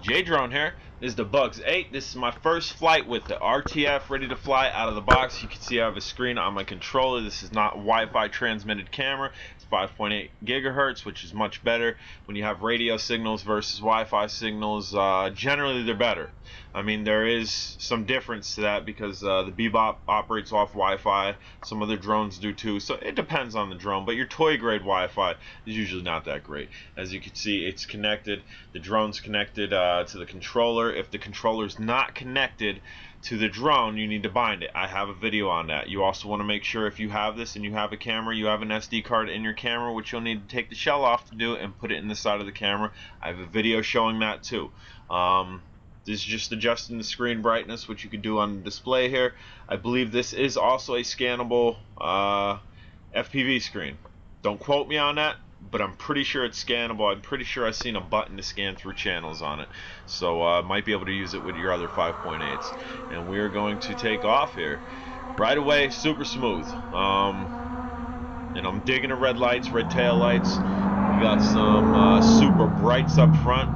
J Drone here. This is the Bugs 8. This is my first flight with the RTF ready to fly out of the box. You can see I have a screen on my controller. This is not a Wi-Fi transmitted camera. It's 5.8 gigahertz, which is much better. When you have radio signals versus Wi-Fi signals, generally they're better. I mean, there is some difference to that because the Bebop operates off Wi-Fi. Some other drones do too, so it depends on the drone. But your toy grade Wi-Fi is usually not that great. As you can see, it's connected. The drone's connected to the controller. If the controller's not connected to the drone, you need to bind it. I have a video on that. You also want to make sure if you have this and you have a camera, you have an SD card in your camera, which you'll need to take the shell off to do and put it in the side of the camera. I have a video showing that too. This is just adjusting the screen brightness, which you can do on the display here. I believe this is also a scannable FPV screen. Don't quote me on that, but I'm pretty sure it's scannable. I'm pretty sure I've seen a button to scan through channels on it. So might be able to use it with your other 5.8s. And we are going to take off here. Right away, super smooth. And I'm digging the red lights, red tail lights. We got some super brights up front.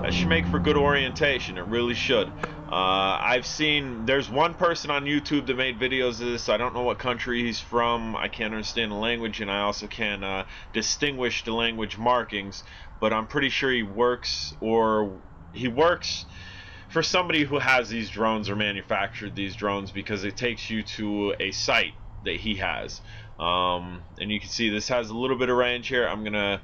That should make for good orientation. It really should. I've seen, there's one person on YouTube that made videos of this. I don't know what country he's from. I can't understand the language, and I also can't distinguish the language markings. But I'm pretty sure he works for somebody who has these drones or manufactured these drones, because it takes you to a site that he has. And you can see this has a little bit of range here. I'm gonna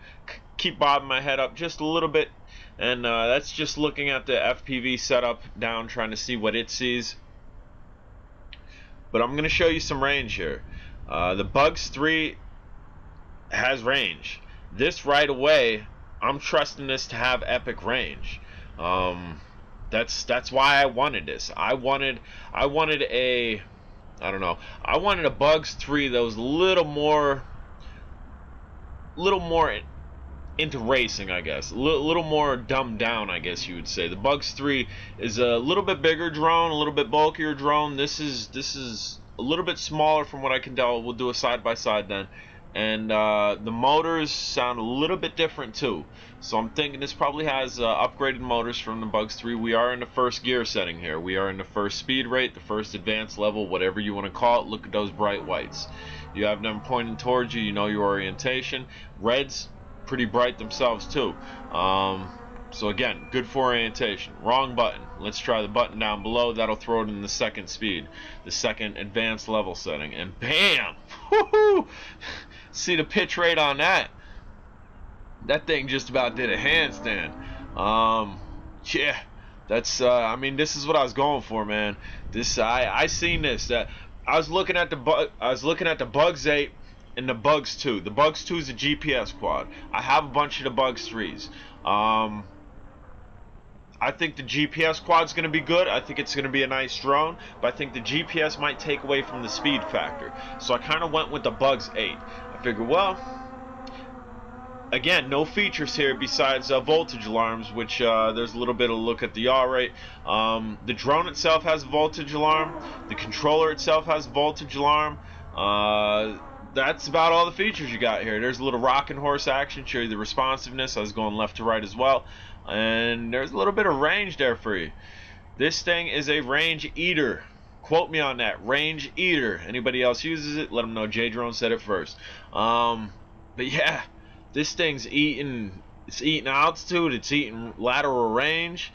keep bobbing my head up just a little bit, and that's just looking at the FPV setup down, trying to see what it sees. But I'm gonna show you some range here. The Bugs 3 has range. This right away, I'm trusting this to have epic range. That's why I wanted this. I wanted a, I don't know, I wanted a Bugs 3 that was a little more into racing, I guess. A little more dumbed down, I guess you would say. The Bugs 3 is a little bit bigger drone, a little bit bulkier drone. This is a little bit smaller from what I can tell. We'll do a side by side then. And the motors sound a little bit different too. So I'm thinking this probably has upgraded motors from the Bugs 3. We are in the first gear setting here. We are in the first speed rate, the first advanced level, whatever you want to call it. Look at those bright whites. You have them pointing towards you. You know your orientation. Reds, pretty bright themselves too. So again, good for orientation. Wrong button. Let's try the button down below. That'll throw it in the second speed, the second advanced level setting, and bam! Woohoo! See the pitch rate on that? That thing just about did a handstand. Yeah, that's I mean, this is what I was going for, man. This I seen this. I was looking at the Bugs 8 and the Bugs 2. The Bugs 2 is a GPS quad. I have a bunch of the Bugs 3s. I think the GPS quad's going to be good. I think it's going to be a nice drone, but I think the GPS might take away from the speed factor. So I kind of went with the Bugs 8. I figured, well, again, no features here besides voltage alarms, which there's a little bit of a look at the yaw rate. The drone itself has a voltage alarm. The controller itself has a voltage alarm. That's about all the features you got here. There's a little rocking horse action, show you the responsiveness. I was going left to right as well. And there's a little bit of range there for you. This thing is a range eater. Quote me on that. Range eater. Anybody else uses it, let them know J Drone said it first. But yeah, this thing's eating, it's eating altitude, it's eating lateral range.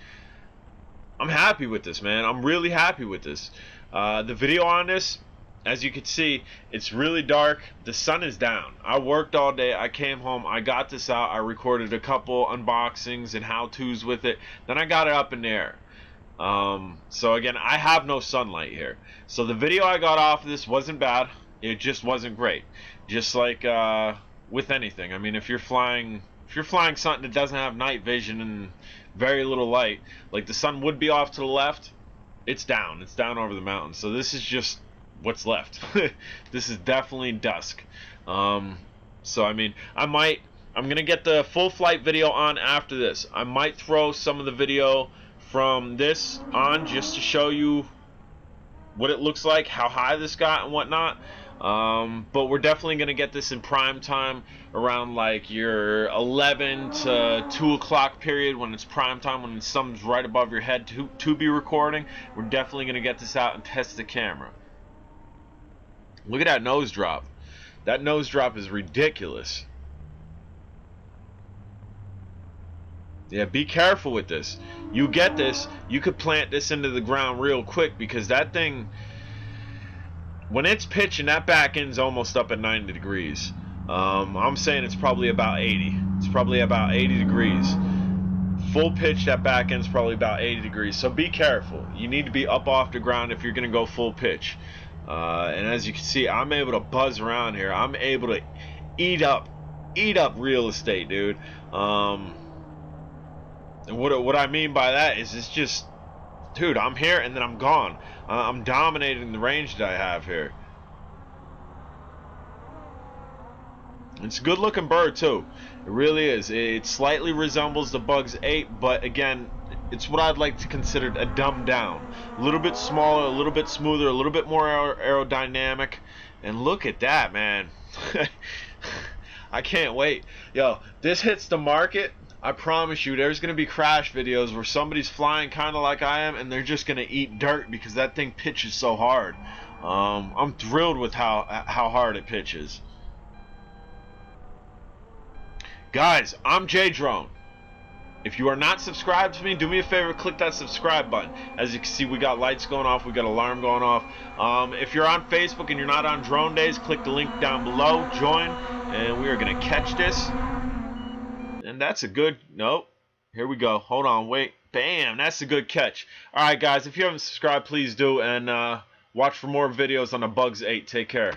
I'm happy with this, man. I'm really happy with this. The video on this, as you can see, it's really dark. The sun is down. I worked all day. I came home. I got this out. I recorded a couple unboxings and how-tos with it. Then I got it up in the air. So again, I have no sunlight here. So the video I got off of this wasn't bad. It just wasn't great. Just like with anything. I mean, if you're flying something that doesn't have night vision and very little light, like the sun would be off to the left, it's down. It's down over the mountains. So this is just what's left. This is definitely dusk. So I mean, I'm gonna get the full flight video on after this. I might throw some of the video from this on just to show you what it looks like, how high this got and whatnot. But we're definitely going to get this in prime time around like your 11 to 2 o'clock period, when it's prime time, when the sun's right above your head to be recording. We're definitely going to get this out and test the camera. Look at that nose drop. That nose drop is ridiculous. Yeah, be careful with this. You get this, you could plant this into the ground real quick, because that thing, when it's pitching, that back end's almost up at 90 degrees. I'm saying it's probably about 80. It's probably about 80 degrees. Full pitch, that back end's probably about 80 degrees. So be careful. You need to be up off the ground if you're going to go full pitch. And as you can see, I'm able to buzz around here. I'm able to eat up real estate, dude. And what I mean by that is, it's just, dude, I'm here and then I'm gone. I'm dominating the range that I have here. It's a good looking bird too. It really is. It slightly resembles the Bugs 8, but again, it's what I'd like to consider a dumbed down. A little bit smaller, a little bit smoother, a little bit more aerodynamic. And look at that, man. I can't wait. Yo, this hits the market, I promise you, there's going to be crash videos where somebody's flying kind of like I am, and they're just going to eat dirt because that thing pitches so hard. I'm thrilled with how hard it pitches. Guys, I'm J-Drone. If you are not subscribed to me, do me a favor, click that subscribe button. As you can see, we got lights going off, we got alarm going off. If you're on Facebook and you're not on Drone Days, click the link down below, join, and we are going to catch this. And that's a good, nope, here we go, hold on, wait, bam, that's a good catch. Alright guys, if you haven't subscribed, please do, and watch for more videos on the Bugs 8. Take care.